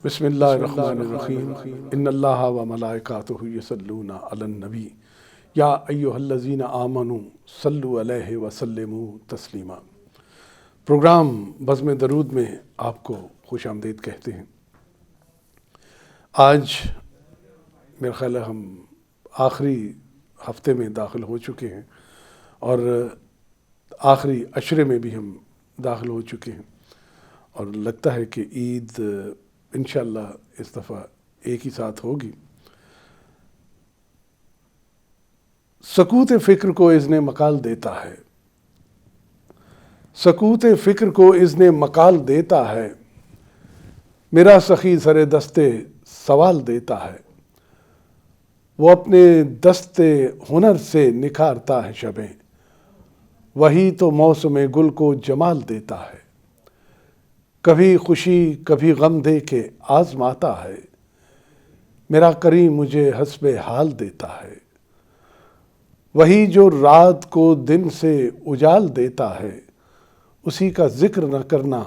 بسم اللہ الرحمن الرحیم ان اللہ و ملائکاتہ یصلون علی النبی یا ایھا الذین آمنوا صلوا علیہ وسلموا تسلیما۔ پروگرام بزم درود میں آپ کو خوش آمدید کہتے ہیں۔ آج میرا خیال ہے ہم آخری ہفتے میں داخل ہو چکے ہیں اور آخری عشرے میں بھی ہم داخل ہو چکے ہیں، اور لگتا ہے کہ عید انشاءاللہ اس دفعہ ایک ہی ساتھ ہوگی۔ سکوت فکر کو اذن مقال دیتا ہے، سکوت فکر کو اذن مقال دیتا ہے، میرا سخی سر دستے سوال دیتا ہے، وہ اپنے دستے ہنر سے نکھارتا ہے شبیں، وہی تو موسم گل کو جمال دیتا ہے، کبھی خوشی کبھی غم دے کے آزماتا ہے، میرا کریم مجھے حسب حال دیتا ہے، وہی جو رات کو دن سے اجال دیتا ہے، اسی کا ذکر نہ کرنا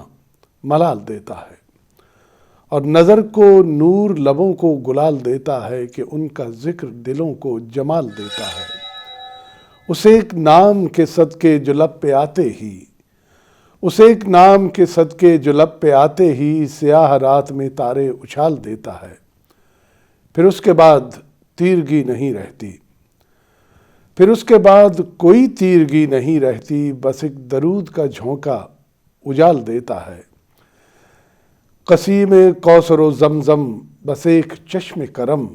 ملال دیتا ہے، اور نظر کو نور لبوں کو گلال دیتا ہے کہ ان کا ذکر دلوں کو جمال دیتا ہے، اس ایک نام کے صدقے جو لب پہ آتے ہی، اس ایک نام کے صدقے جو لب پہ آتے ہی سیاہ رات میں تارے اچھال دیتا ہے، پھر اس کے بعد تیرگی نہیں رہتی، پھر اس کے بعد کوئی تیرگی نہیں رہتی، بس ایک درود کا جھونکا اجال دیتا ہے، قصیم کوثر و زمزم بس ایک چشم کرم،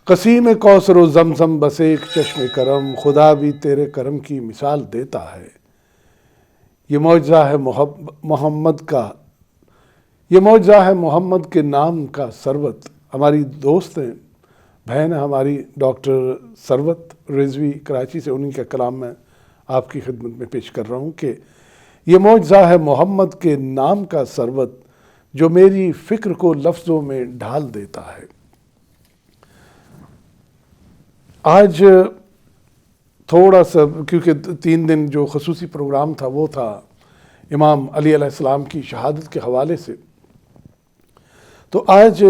قصیم کوثر و زمزم بس ایک چشم کرم، خدا بھی تیرے کرم کی مثال دیتا ہے، یہ معجزہ ہے محمد کا، یہ معجزہ ہے محمد کے نام کا ثروت۔ ہماری دوست ہیں، بہن ہماری ڈاکٹر ثروت رضوی کراچی سے، انہی کا کلام میں آپ کی خدمت میں پیش کر رہا ہوں کہ یہ معجزہ ہے محمد کے نام کا ثروت، جو میری فکر کو لفظوں میں ڈھال دیتا ہے۔ آج تھوڑا سا، کیونکہ 3 دن جو خصوصی پروگرام تھا وہ تھا امام علی علیہ السلام کی شہادت کے حوالے سے، تو آج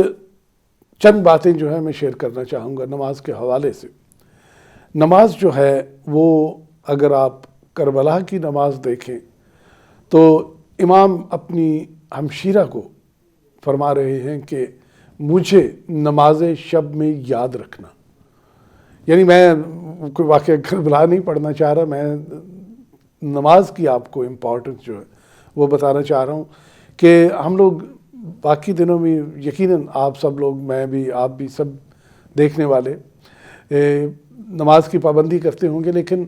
چند باتیں جو ہیں میں شیئر کرنا چاہوں گا نماز کے حوالے سے۔ نماز جو ہے وہ اگر آپ کربلا کی نماز دیکھیں تو امام اپنی ہمشیرہ کو فرما رہے ہیں کہ مجھے نماز شب میں یاد رکھنا، یعنی میں کوئی واقعہ کربلا نہیں پڑھنا چاہ رہا، میں نماز کی آپ کو امپورٹنس جو ہے وہ بتانا چاہ رہا ہوں کہ ہم لوگ باقی دنوں میں یقیناً آپ سب لوگ، میں بھی، آپ بھی، سب دیکھنے والے نماز کی پابندی کرتے ہوں گے، لیکن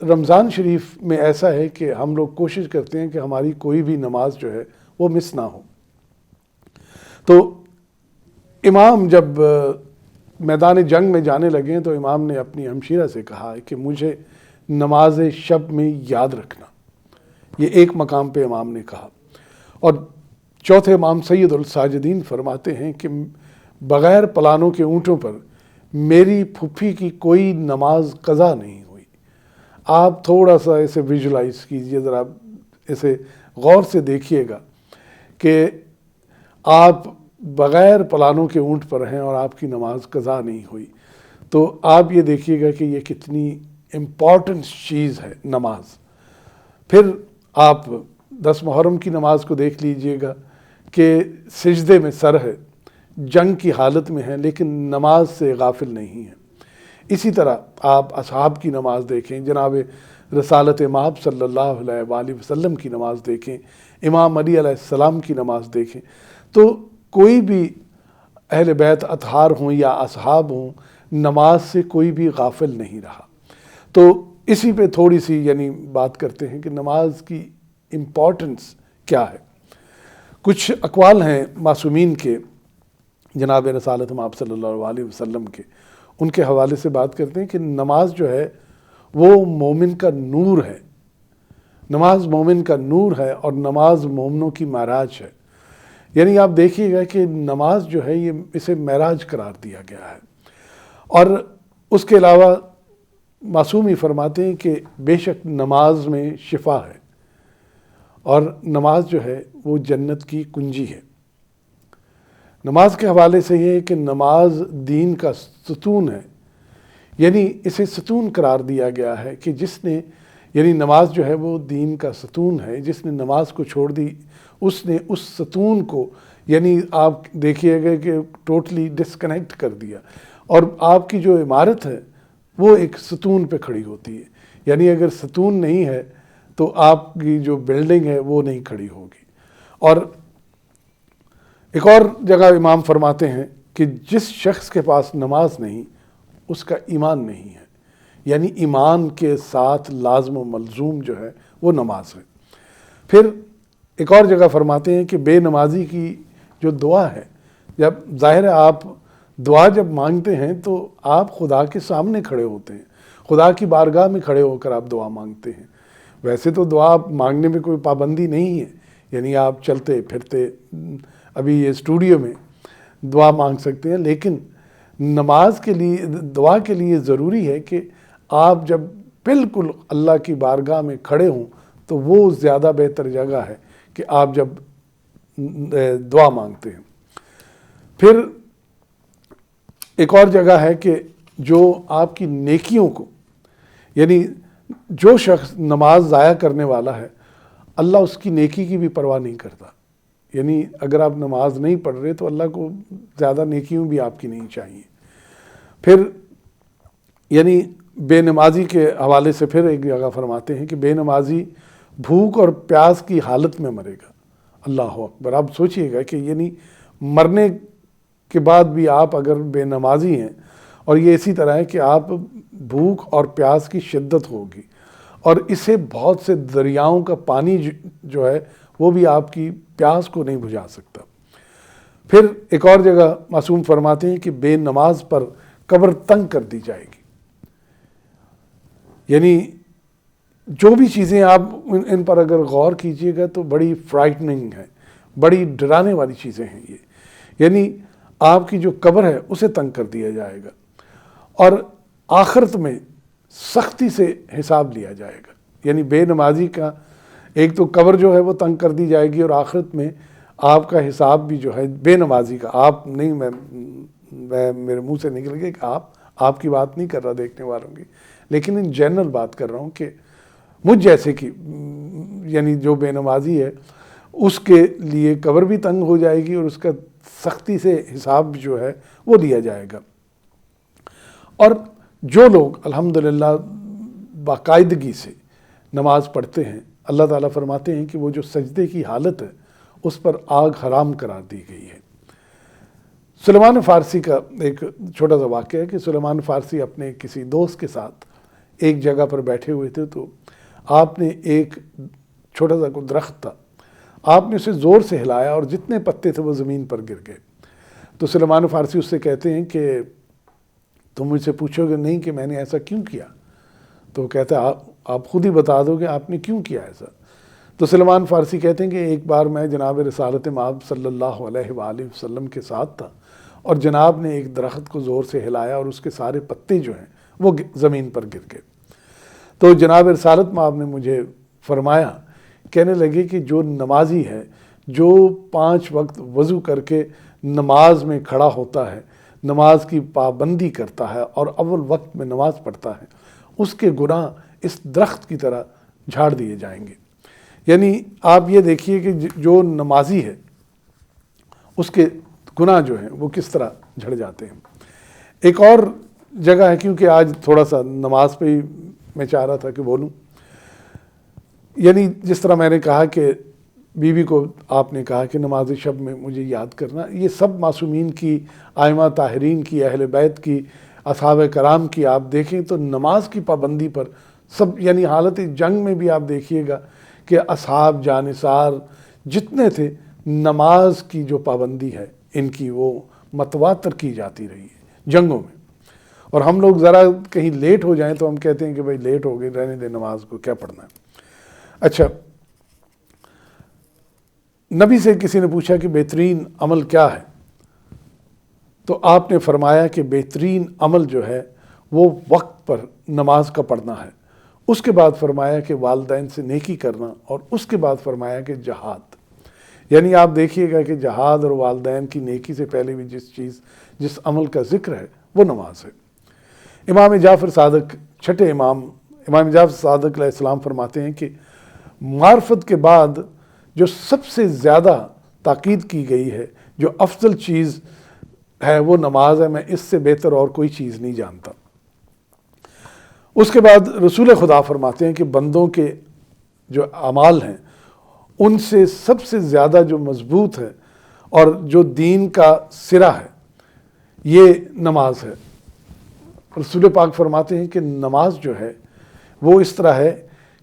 رمضان شریف میں ایسا ہے کہ ہم لوگ کوشش کرتے ہیں کہ ہماری کوئی بھی نماز جو ہے وہ مس نہ ہو۔ تو امام جب میدان جنگ میں جانے لگے تو امام نے اپنی ہمشیرہ سے کہا کہ مجھے نماز شب میں یاد رکھنا، یہ ایک مقام پہ امام نے کہا۔ اور چوتھے امام سید الساجدین فرماتے ہیں کہ بغیر پلانوں کے اونٹوں پر میری پھپھی کی کوئی نماز قضا نہیں ہوئی۔ آپ تھوڑا سا اسے ویژولائز کیجئے، ذرا اسے غور سے دیکھیے گا کہ آپ بغیر پلانوں کے اونٹ پر ہیں اور آپ کی نماز قضا نہیں ہوئی، تو آپ یہ دیکھیے گا کہ یہ کتنی امپورٹنٹ چیز ہے نماز۔ پھر آپ 10 محرم کی نماز کو دیکھ لیجئے گا کہ سجدے میں سر ہے، جنگ کی حالت میں ہے، لیکن نماز سے غافل نہیں ہے۔ اسی طرح آپ اصحاب کی نماز دیکھیں، جناب رسالت مآب صلی اللہ علیہ وآلہ وسلم کی نماز دیکھیں، امام علی علیہ السلام کی نماز دیکھیں، تو کوئی بھی اہل بیت اطہار ہوں یا اصحاب ہوں، نماز سے کوئی بھی غافل نہیں رہا۔ تو اسی پہ تھوڑی سی یعنی بات کرتے ہیں کہ نماز کی امپورٹنس کیا ہے۔ کچھ اقوال ہیں معصومین کے، جناب رسالت مآب صلی اللہ علیہ وسلم کے، ان کے حوالے سے بات کرتے ہیں کہ نماز جو ہے وہ مومن کا نور ہے، نماز مومن کا نور ہے، اور نماز مومنوں کی معراج ہے۔ یعنی آپ دیکھیے گا کہ نماز جو ہے یہ اسے معراج قرار دیا گیا ہے۔ اور اس کے علاوہ معصوم ہی فرماتے ہیں کہ بے شک نماز میں شفا ہے، اور نماز جو ہے وہ جنت کی کنجی ہے۔ نماز کے حوالے سے یہ ہے کہ نماز دین کا ستون ہے، یعنی اسے ستون قرار دیا گیا ہے کہ جس نے، یعنی نماز جو ہے وہ دین کا ستون ہے، جس نے نماز کو چھوڑ دی اس نے اس ستون کو، یعنی آپ دیکھیے گا کہ ٹوٹلی ڈسکنیکٹ کر دیا، اور آپ کی جو عمارت ہے وہ ایک ستون پہ کھڑی ہوتی ہے، یعنی اگر ستون نہیں ہے تو آپ کی جو بلڈنگ ہے وہ نہیں کھڑی ہوگی۔ اور ایک اور جگہ امام فرماتے ہیں کہ جس شخص کے پاس نماز نہیں اس کا ایمان نہیں ہے، یعنی ایمان کے ساتھ لازم و ملزوم جو ہے وہ نماز ہے۔ پھر ایک اور جگہ فرماتے ہیں کہ بے نمازی کی جو دعا ہے، جب ظاہر ہے آپ دعا جب مانگتے ہیں تو آپ خدا کے سامنے کھڑے ہوتے ہیں، خدا کی بارگاہ میں کھڑے ہو کر آپ دعا مانگتے ہیں۔ ویسے تو دعا مانگنے میں کوئی پابندی نہیں ہے، یعنی آپ چلتے پھرتے ابھی یہ اسٹوڈیو میں دعا مانگ سکتے ہیں، لیکن نماز کے لیے، دعا کے لیے ضروری ہے کہ آپ جب بالکل اللہ کی بارگاہ میں کھڑے ہوں تو وہ زیادہ بہتر جگہ ہے کہ آپ جب دعا مانگتے ہیں۔ پھر ایک اور جگہ ہے کہ جو آپ کی نیکیوں کو، یعنی جو شخص نماز ضائع کرنے والا ہے اللہ اس کی نیکی کی بھی پرواہ نہیں کرتا، یعنی اگر آپ نماز نہیں پڑھ رہے تو اللہ کو زیادہ نیکیوں بھی آپ کی نہیں چاہیے۔ پھر یعنی بے نمازی کے حوالے سے پھر ایک جگہ فرماتے ہیں کہ بے نمازی بھوک اور پیاس کی حالت میں مرے گا۔ اللہ اکبر، آپ سوچئے گا کہ یعنی مرنے کے بعد بھی آپ اگر بے نمازی ہیں، اور یہ اسی طرح ہے کہ آپ بھوک اور پیاس کی شدت ہوگی، اور اسے بہت سے دریاؤں کا پانی جو ہے وہ بھی آپ کی پیاس کو نہیں بجھا سکتا۔ پھر ایک اور جگہ معصوم فرماتے ہیں کہ بے نماز پر قبر تنگ کر دی جائے گی، یعنی جو بھی چیزیں آپ ان پر اگر غور کیجئے گا تو بڑی فرائٹننگ ہے، بڑی ڈرانے والی چیزیں ہیں یہ، یعنی آپ کی جو قبر ہے اسے تنگ کر دیا جائے گا، اور آخرت میں سختی سے حساب لیا جائے گا۔ یعنی بے نمازی کا ایک تو قبر جو ہے وہ تنگ کر دی جائے گی، اور آخرت میں آپ کا حساب بھی جو ہے بے نمازی کا، آپ نہیں، میں میرے منہ سے نکل گیا کہ آپ کی بات نہیں کر رہا دیکھنے والوں کی، لیکن ان جنرل بات کر رہا ہوں کہ مجھ جیسے کی، یعنی جو بے نمازی ہے اس کے لیے قبر بھی تنگ ہو جائے گی اور اس کا سختی سے حساب جو ہے وہ لیا جائے گا۔ اور جو لوگ الحمدللہ باقاعدگی سے نماز پڑھتے ہیں، اللہ تعالیٰ فرماتے ہیں کہ وہ جو سجدے کی حالت ہے اس پر آگ حرام قرار دی گئی ہے۔ سلیمان فارسی کا ایک چھوٹا سا واقعہ ہے کہ سلیمان فارسی اپنے کسی دوست کے ساتھ ایک جگہ پر بیٹھے ہوئے تھے، تو آپ نے ایک چھوٹا سا کوئی درخت تھا، آپ نے اسے زور سے ہلایا اور جتنے پتے تھے وہ زمین پر گر گئے۔ تو سلیمان فارسی اس سے کہتے ہیں کہ تم مجھ سے پوچھو گے نہیں کہ میں نے ایسا کیوں کیا؟ تو وہ کہتا ہے آپ خود ہی بتا دو کہ آپ نے کیوں کیا ایسا۔ تو سلیمان فارسی کہتے ہیں کہ ایک بار میں جناب رسالت مآب صلی اللہ علیہ وآلہ وسلم کے ساتھ تھا، اور جناب نے ایک درخت کو زور سے ہلایا اور اس کے سارے پتے جو ہیں وہ زمین پر گر گئے۔ تو جناب رسالت مآب نے مجھے فرمایا، کہنے لگے کہ جو نمازی ہے، جو 5 وقت وضو کر کے نماز میں کھڑا ہوتا ہے، نماز کی پابندی کرتا ہے اور اول وقت میں نماز پڑھتا ہے، اس کے گناہ اس درخت کی طرح جھاڑ دیے جائیں گے۔ یعنی آپ یہ دیکھیے کہ جو نمازی ہے اس کے گناہ جو ہیں وہ کس طرح جھڑ جاتے ہیں۔ ایک اور جگہ ہے، کیونکہ آج تھوڑا سا نماز پہ ہی میں چاہ رہا تھا کہ بولوں، یعنی جس طرح میں نے کہا کہ بیوی کو آپ نے کہا کہ نماز شب میں مجھے یاد کرنا، یہ سب معصومین کی، ائمہ طاہرین کی، اہل بیت کی، اصحاب کرام کی آپ دیکھیں تو نماز کی پابندی پر سب، یعنی حالت جنگ میں بھی آپ دیکھیے گا کہ اصحاب جانثار جتنے تھے، نماز کی جو پابندی ہے ان کی وہ متواتر کی جاتی رہی ہے جنگوں میں۔ اور ہم لوگ ذرا کہیں لیٹ ہو جائیں تو ہم کہتے ہیں کہ بھائی لیٹ ہو گئے، رہنے دیں، نماز کو کیا پڑھنا ہے۔ اچھا، نبی سے کسی نے پوچھا کہ بہترین عمل کیا ہے، تو آپ نے فرمایا کہ بہترین عمل جو ہے وہ وقت پر نماز کا پڑھنا ہے۔ اس کے بعد فرمایا کہ والدین سے نیکی کرنا، اور اس کے بعد فرمایا کہ جہاد، یعنی آپ دیکھیے گا کہ جہاد اور والدین کی نیکی سے پہلے بھی جس عمل کا ذکر ہے وہ نماز ہے۔ امام جعفر صادق، چھٹے امام جعفر صادق علیہ السلام فرماتے ہیں کہ معرفت کے بعد جو سب سے زیادہ تاکید کی گئی ہے، جو افضل چیز ہے وہ نماز ہے، میں اس سے بہتر اور کوئی چیز نہیں جانتا۔ اس کے بعد رسول خدا فرماتے ہیں کہ بندوں کے جو اعمال ہیں ان سے سب سے زیادہ جو مضبوط ہے اور جو دین کا سرا ہے یہ نماز ہے۔ رسول پاک فرماتے ہیں کہ نماز جو ہے وہ اس طرح ہے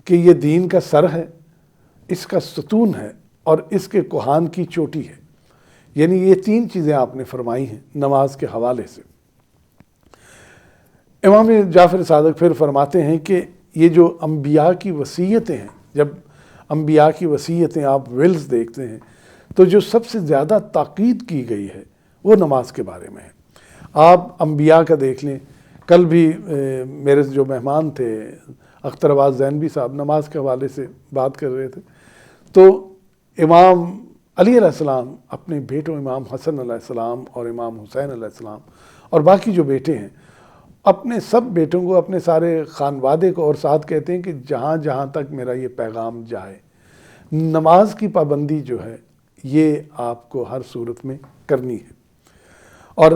کہ یہ دین کا سر ہے، اس کا ستون ہے اور اس کے کوہان کی چوٹی ہے۔ یعنی یہ تین چیزیں آپ نے فرمائی ہیں نماز کے حوالے سے۔ امام جعفر صادق پھر فرماتے ہیں کہ یہ جو انبیاء کی وصیتیں ہیں، جب انبیاء کی وصیتیں آپ ولز دیکھتے ہیں تو جو سب سے زیادہ تاکید کی گئی ہے وہ نماز کے بارے میں ہے۔ آپ انبیاء کا دیکھ لیں، کل بھی میرے جو مہمان تھے اختر آباد زینبی صاحب نماز کے حوالے سے بات کر رہے تھے، تو امام علی علیہ السلام اپنے بیٹوں امام حسن علیہ السلام اور امام حسین علیہ السلام اور باقی جو بیٹے ہیں، اپنے سب بیٹوں کو، اپنے سارے خانوادے کو، اور ساتھ کہتے ہیں کہ جہاں جہاں تک میرا یہ پیغام جائے، نماز کی پابندی جو ہے یہ آپ کو ہر صورت میں کرنی ہے۔ اور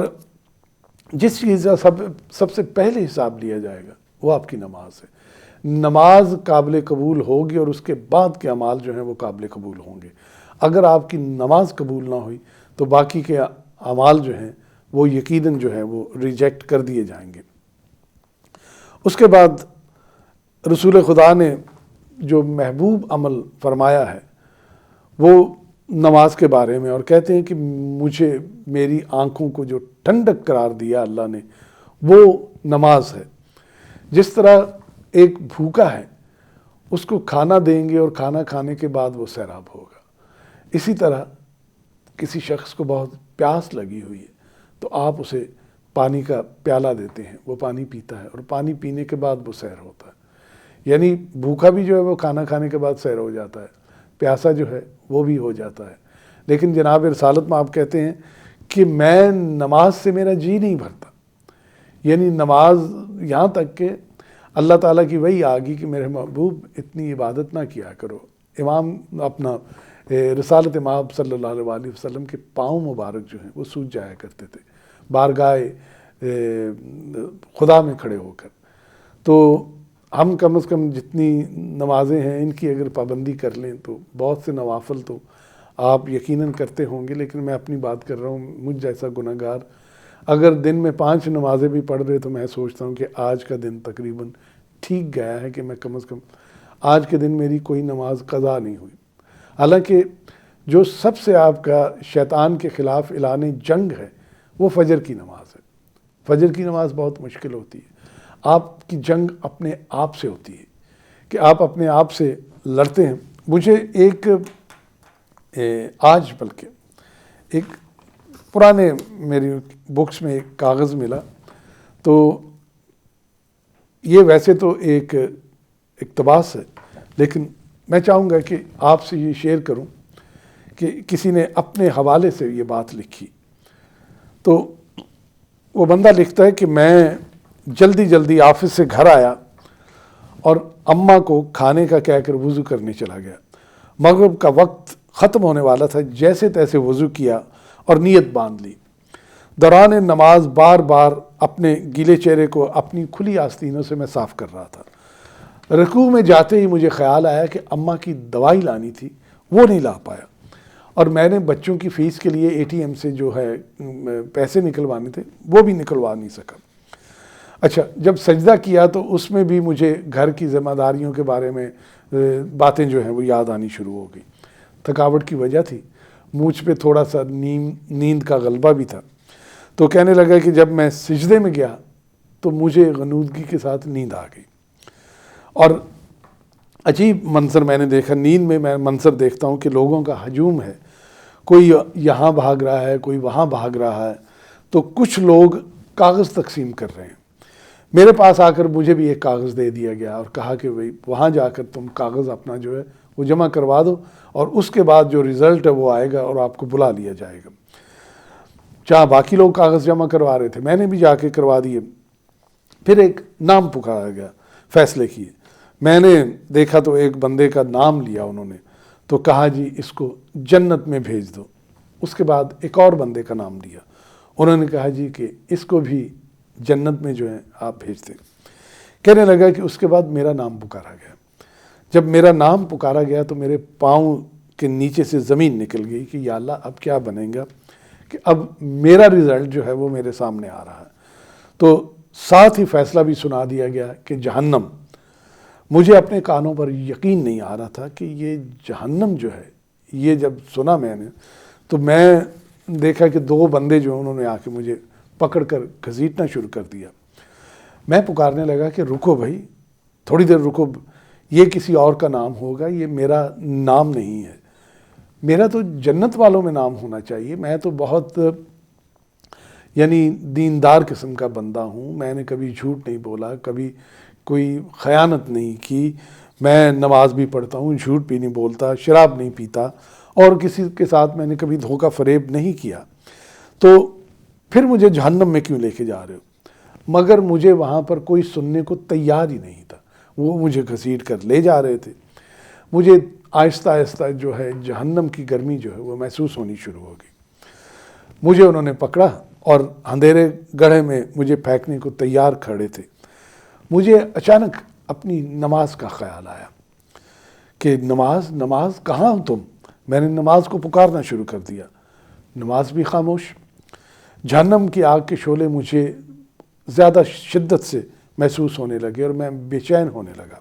جس چیز کا سب سے پہلے حساب لیا جائے گا وہ آپ کی نماز ہے۔ نماز قابل قبول ہوگی اور اس کے بعد کے اعمال جو ہیں وہ قابل قبول ہوں گے۔ اگر آپ کی نماز قبول نہ ہوئی تو باقی کے اعمال جو ہیں وہ یقیناً جو ہے وہ ریجیکٹ کر دیے جائیں گے۔ اس کے بعد رسول خدا نے جو محبوب عمل فرمایا ہے وہ نماز کے بارے میں، اور کہتے ہیں کہ مجھے میری آنکھوں کو جو ٹھنڈک قرار دیا اللہ نے وہ نماز ہے۔ جس طرح ایک بھوکا ہے اس کو کھانا دیں گے اور کھانا کھانے کے بعد وہ سیراب ہوگا، اسی طرح کسی شخص کو بہت پیاس لگی ہوئی ہے تو آپ اسے پانی کا پیالہ دیتے ہیں، وہ پانی پیتا ہے اور پانی پینے کے بعد وہ سیر ہوتا ہے۔ یعنی بھوکا بھی جو ہے وہ کھانا کھانے کے بعد سیر ہو جاتا ہے، پیاسا جو ہے وہ بھی ہو جاتا ہے۔ لیکن جناب رسالت میں آپ کہتے ہیں کہ میں نماز سے میرا جی نہیں بھرتا، یعنی نماز یہاں تک کہ اللہ تعالیٰ کی وحی آ گئی کہ میرے محبوب اتنی عبادت نہ کیا کرو۔ امام اپنا رسالت مآب صلی اللہ علیہ وسلم کے پاؤں مبارک جو ہیں وہ سوج جایا کرتے تھے بارگاہ خدا میں کھڑے ہو کر۔ تو ہم کم از کم جتنی نمازیں ہیں ان کی اگر پابندی کر لیں تو بہت سے نوافل تو آپ یقیناً کرتے ہوں گے، لیکن میں اپنی بات کر رہا ہوں، مجھ جیسا گناہ گار اگر دن میں 5 نمازیں بھی پڑھ رہے تو میں سوچتا ہوں کہ آج کا دن تقریباً ٹھیک گیا ہے کہ میں کم از کم آج کے دن میری کوئی نماز قضا نہیں ہوئی۔ حالانکہ جو سب سے آپ کا شیطان کے خلاف اعلان جنگ ہے وہ فجر کی نماز ہے۔ فجر کی نماز بہت مشکل ہوتی ہے، آپ کی جنگ اپنے آپ سے ہوتی ہے کہ آپ اپنے آپ سے لڑتے ہیں۔ مجھے آج بلکہ ایک پرانے میری بکس میں ایک کاغذ ملا، تو یہ ویسے تو ایک اقتباس ہے لیکن میں چاہوں گا کہ آپ سے یہ شیئر کروں کہ کسی نے اپنے حوالے سے یہ بات لکھی۔ تو وہ بندہ لکھتا ہے کہ میں جلدی آفس سے گھر آیا اور اماں کو کھانے کا کہہ کر وضو کرنے چلا گیا۔ مغرب کا وقت ختم ہونے والا تھا، جیسے تیسے وضو کیا اور نیت باندھ لی۔ دوران نماز بار بار اپنے گیلے چہرے کو اپنی کھلی آستینوں سے میں صاف کر رہا تھا۔ رکوع میں جاتے ہی مجھے خیال آیا کہ اماں کی دوائی لانی تھی، وہ نہیں لا پایا، اور میں نے بچوں کی فیس کے لیے ATM سے جو ہے پیسے نکلوانے تھے وہ بھی نکلوا نہیں سکا۔ اچھا، جب سجدہ کیا تو اس میں بھی مجھے گھر کی ذمہ داریوں کے بارے میں باتیں جو ہیں وہ یاد آنی شروع ہو گئی۔ تھکاوٹ کی وجہ تھی، مجھ پہ تھوڑا سا نیند کا غلبہ بھی تھا، تو کہنے لگا کہ جب میں سجدے میں گیا تو مجھے غنودگی کے ساتھ نیند آ گئی، اور عجیب منظر میں نے دیکھا۔ نیند میں منظر دیکھتا ہوں کہ لوگوں کا ہجوم ہے، کوئی یہاں بھاگ رہا ہے، کوئی وہاں بھاگ رہا ہے، تو کچھ لوگ کاغذ تقسیم کر رہے ہیں۔ میرے پاس آ کر مجھے بھی ایک کاغذ دے دیا گیا اور کہا کہ بھئی وہاں جا کر تم کاغذ اپنا جو ہے وہ جمع کروا دو اور اس کے بعد جو رزلٹ ہے وہ آئے گا اور آپ کو بلا لیا جائے گا۔ جہاں باقی لوگ کاغذ جمع کروا رہے تھے میں نے بھی جا کے کروا دیے۔ پھر ایک نام پکارا گیا، فیصلے کیے۔ میں نے دیکھا تو ایک بندے کا نام لیا انہوں نے، تو کہا جی اس کو جنت میں بھیج دو۔ اس کے بعد ایک اور بندے کا نام لیا، انہوں نے کہا جی کہ اس کو بھی جنت میں جو ہے آپ بھیج دیں۔ کہنے لگا کہ اس کے بعد میرا نام پکارا گیا۔ جب میرا نام پکارا گیا تو میرے پاؤں کے نیچے سے زمین نکل گئی کہ یا اللہ اب کیا بنے گا، کہ اب میرا رزلٹ جو ہے وہ میرے سامنے آ رہا ہے۔ تو ساتھ ہی فیصلہ بھی سنا دیا گیا کہ جہنم۔ مجھے اپنے کانوں پر یقین نہیں آ رہا تھا کہ یہ جہنم جو ہے، یہ جب سنا میں نے تو میں دیکھا کہ دو بندے جو انہوں نے آ کے مجھے پکڑ کر گھسیٹنا شروع کر دیا۔ میں پکارنے لگا کہ رکو بھائی، تھوڑی دیر رکو، یہ کسی اور کا نام ہوگا، یہ میرا نام نہیں ہے، میرا تو جنت والوں میں نام ہونا چاہیے۔ میں تو بہت یعنی دیندار قسم کا بندہ ہوں، میں نے کبھی جھوٹ نہیں بولا، کبھی کوئی خیانت نہیں کی، میں نماز بھی پڑھتا ہوں، جھوٹ بھی نہیں بولتا، شراب نہیں پیتا، اور کسی کے ساتھ میں نے کبھی دھوکہ فریب نہیں کیا، تو پھر مجھے جہنم میں کیوں لے کے جا رہے ہو؟ مگر مجھے وہاں پر کوئی سننے کو تیار ہی نہیں تھا، وہ مجھے گھسیٹ کر لے جا رہے تھے۔ مجھے آہستہ آہستہ جو ہے جہنم کی گرمی جو ہے وہ محسوس ہونی شروع ہو گئی۔ مجھے انہوں نے پکڑا اور اندھیرے گڑھے میں مجھے پھینکنے کو تیار کھڑے تھے۔ مجھے اچانک اپنی نماز کا خیال آیا کہ نماز کہاں ہو تم؟ میں نے نماز کو پکارنا شروع کر دیا، نماز بھی خاموش۔ جہنم کی آگ کے شعلے مجھے زیادہ شدت سے محسوس ہونے لگے اور میں بے چین ہونے لگا،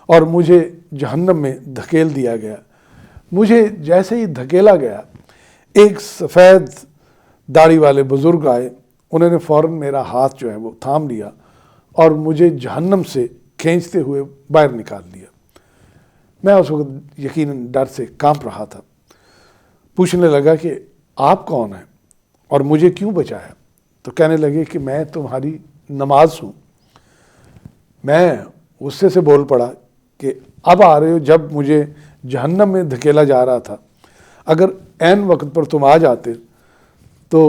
اور مجھے جہنم میں دھکیل دیا گیا۔ مجھے جیسے ہی دھکیلا گیا، ایک سفید داڑھی والے بزرگ آئے، انہوں نے فوراً میرا ہاتھ جو ہے وہ تھام لیا اور مجھے جہنم سے کھینچتے ہوئے باہر نکال لیا۔ میں اس وقت یقیناً ڈر سے کانپ رہا تھا۔ پوچھنے لگا کہ آپ کون ہیں اور مجھے کیوں بچایا؟ تو کہنے لگے کہ میں تمہاری نماز ہوں۔ میں غصے سے بول پڑا کہ اب آ رہے ہو جب مجھے جہنم میں دھکیلا جا رہا تھا، اگر عین وقت پر تم آ جاتے تو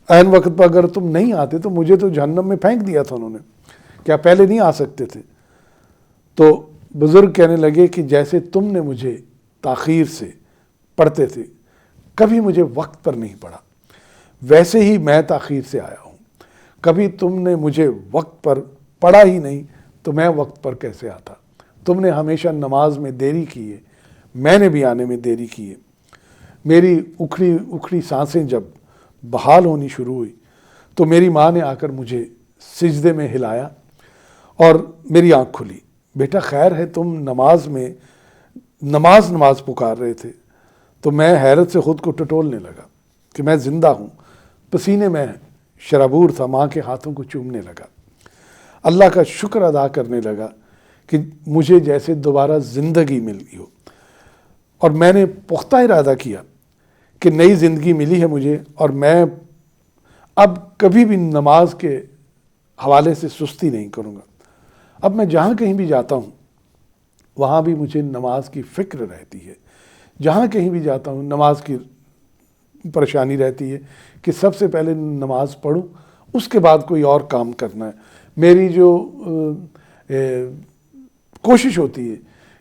عین وقت پر اگر تم نہیں آتے تو مجھے تو جہنم میں پھینک دیا تھا انہوں نے، کیا پہلے نہیں آ سکتے تھے؟ تو بزرگ کہنے لگے کہ جیسے تم نے مجھے تاخیر سے پڑھتے تھے، کبھی مجھے وقت پر نہیں پڑھا، ویسے ہی میں تاخیر سے آیا ہوں۔ کبھی تم نے مجھے وقت پر پڑھا ہی نہیں تو میں وقت پر کیسے آتا؟ تم نے ہمیشہ نماز میں دیری کی ہے، میں نے بھی آنے میں دیری کی ہے۔ میری اکھڑی سانسیں جب بحال ہونی شروع ہوئی تو میری ماں نے آ کر مجھے سجدے میں ہلایا اور میری آنکھ کھلی۔ بیٹا خیر ہے، تم نماز میں نماز پکار رہے تھے۔ تو میں حیرت سے خود کو ٹٹولنے لگا کہ میں زندہ ہوں، پسینے میں شرابور تھا، ماں کے ہاتھوں کو چومنے لگا، اللہ کا شکر ادا کرنے لگا کہ مجھے جیسے دوبارہ زندگی ملی ہو، اور میں نے پختہ ارادہ کیا کہ نئی زندگی ملی ہے مجھے، اور میں اب کبھی بھی نماز کے حوالے سے سستی نہیں کروں گا۔ اب میں جہاں کہیں بھی جاتا ہوں وہاں بھی مجھے نماز کی فکر رہتی ہے، جہاں کہیں بھی جاتا ہوں نماز کی پریشانی رہتی ہے کہ سب سے پہلے نماز پڑھوں، اس کے بعد کوئی اور کام کرنا ہے۔ میری جو کوشش ہوتی ہے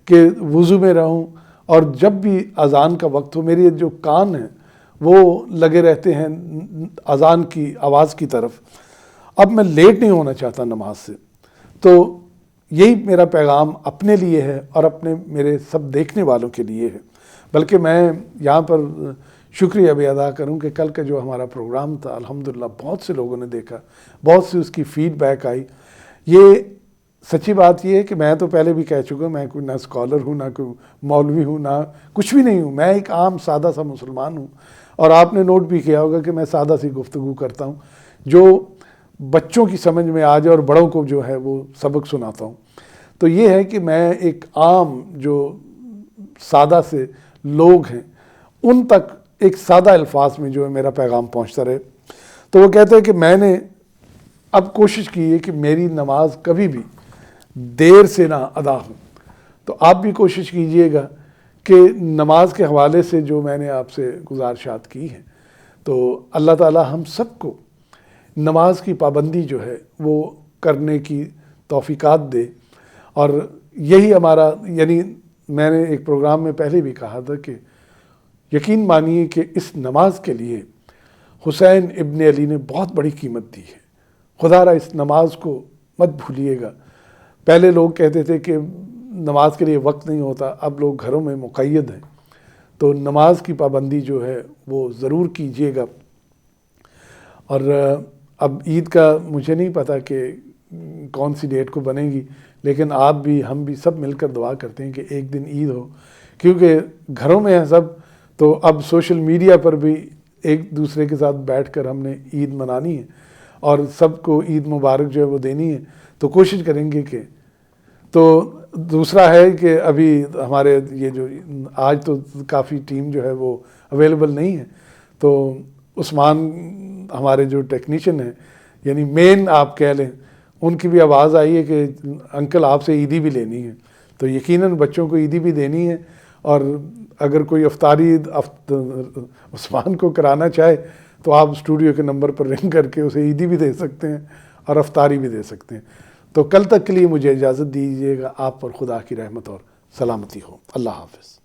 کہ وضو میں رہوں، اور جب بھی اذان کا وقت ہو میرے جو کان ہیں وہ لگے رہتے ہیں اذان کی آواز کی طرف۔ اب میں لیٹ نہیں ہونا چاہتا نماز سے، تو یہی میرا پیغام اپنے لیے ہے اور اپنے میرے سب دیکھنے والوں کے لیے ہے۔ بلکہ میں یہاں پر شکریہ بھی ادا کروں کہ کل کا جو ہمارا پروگرام تھا الحمدللہ بہت سے لوگوں نے دیکھا، بہت سی اس کی فیڈ بیک آئی۔ یہ سچی بات یہ ہے کہ میں تو پہلے بھی کہہ چکا، میں کوئی نہ اسکالر ہوں، نہ کوئی مولوی ہوں، نہ کچھ بھی نہیں ہوں، میں ایک عام سادہ سا مسلمان ہوں، اور آپ نے نوٹ بھی کیا ہوگا کہ میں سادہ سی گفتگو کرتا ہوں جو بچوں کی سمجھ میں آ جائے اور بڑوں کو جو ہے وہ سبق سناتا ہوں۔ تو یہ ہے کہ میں ایک عام جو سادہ سے لوگ ہیں ان تک ایک سادہ الفاظ میں جو ہے میرا پیغام پہنچتا رہے۔ تو وہ کہتے ہیں کہ میں نے اب کوشش کی ہے کہ میری نماز کبھی بھی دیر سے نہ ادا ہو، تو آپ بھی کوشش کیجئے گا کہ نماز کے حوالے سے جو میں نے آپ سے گزارشات کی ہیں، تو اللہ تعالی ہم سب کو نماز کی پابندی جو ہے وہ کرنے کی توفیقات دے. اور یہی ہمارا، یعنی میں نے ایک پروگرام میں پہلے بھی کہا تھا کہ یقین مانیے کہ اس نماز کے لیے حسین ابن علی نے بہت بڑی قیمت دی ہے. خدا را اس نماز کو مت بھولیے گا. پہلے لوگ کہتے تھے کہ نماز کے لیے وقت نہیں ہوتا، اب لوگ گھروں میں مقید ہیں، تو نماز کی پابندی جو ہے وہ ضرور کیجیے گا. اور اب عید کا مجھے نہیں پتا کہ کون سی ڈیٹ کو بنے گی، لیکن آپ بھی ہم بھی سب مل کر دعا کرتے ہیں کہ ایک دن عید ہو، کیونکہ گھروں میں ہیں سب، تو اب سوشل میڈیا پر بھی ایک دوسرے کے ساتھ بیٹھ کر ہم نے عید منانی ہے اور سب کو عید مبارک جو ہے وہ دینی ہے. تو کوشش کریں گے کہ، تو دوسرا ہے کہ ابھی ہمارے یہ جو آج تو کافی ٹیم جو ہے وہ اویلیبل نہیں ہے، تو عثمان ہمارے جو ٹیکنیشین ہیں، یعنی مین آپ کہہ لیں، ان کی بھی آواز آئی ہے کہ انکل آپ سے عیدی بھی لینی ہے. تو یقیناً بچوں کو عیدی بھی دینی ہے، اور اگر کوئی افطاری عثمان کو کرانا چاہے تو آپ اسٹوڈیو کے نمبر پر رنگ کر کے اسے عیدی بھی دے سکتے ہیں اور افطاری بھی دے سکتے ہیں. تو کل تک کے لیے مجھے اجازت دیجیے گا. آپ پر خدا کی رحمت اور سلامتی ہو. اللہ حافظ.